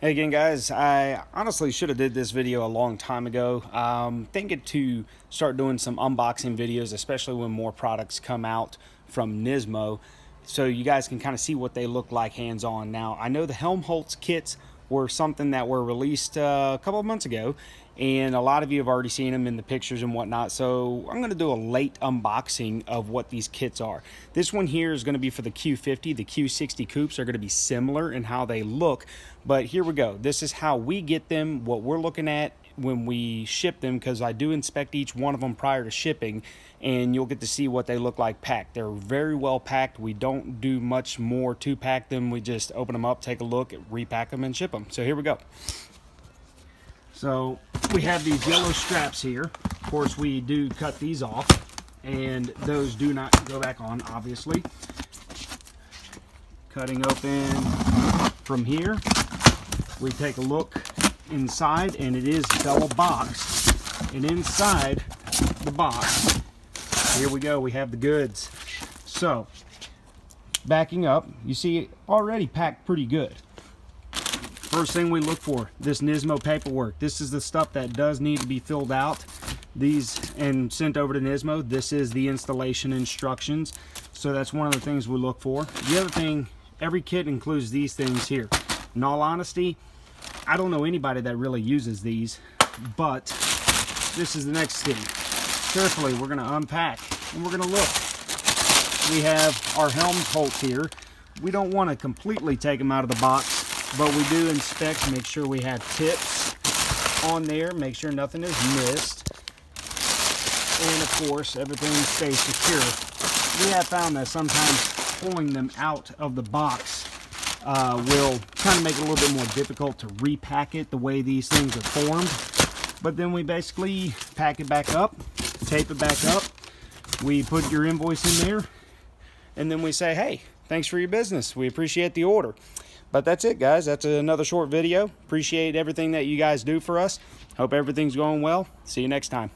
Hey again, guys. I honestly should have did this video a long time ago. Thinking to start doing some unboxing videos, especially when more products come out from NISMO, so you guys can kind of see what they look like hands-on. Now, I know the Helmholtz kits were something that were released a couple of months ago, and a lot of you have already seen them in the pictures and whatnot, so I'm going to do a late unboxing of what these kits are. This one here is going to be for the Q50. The Q60 coupes are going to be similar in how they look, but here we go. This is how we get them, what we're looking at when we ship them, because I do inspect each one of them prior to shipping, and you'll get to see what they look like packed. They're very well packed. We don't do much more to pack them. We just open them up, take a look, repack them, and ship them. So here we go. So we have these yellow straps here. Of course, we do cut these off, and those do not go back on, obviously. Cutting open from here, we take a look inside, and it is double boxed. And inside the box, here we go, we have the goods. So, backing up, you see already packed pretty good. First thing we look for, this NISMO paperwork. This is the stuff that does need to be filled out and sent over to NISMO. This is the installation instructions. So that's one of the things we look for. The other thing, every kit includes these things here. In all honesty, I don't know anybody that really uses these, but this is the next thing. Carefully, we're going to unpack and we're going to look. We have our Helmholtz here. We don't want to completely take them out of the box, but we do inspect, make sure we have tips on there, make sure nothing is missed, and of course everything stays secure. We have found that sometimes pulling them out of the box will kind of make it a little bit more difficult to repack it the way these things are formed. But then we basically pack it back up, tape it back up, we put your invoice in there, and then we say, hey, thanks for your business, we appreciate the order. But that's it, guys. That's another short video. Appreciate everything that you guys do for us. Hope everything's going well. See you next time.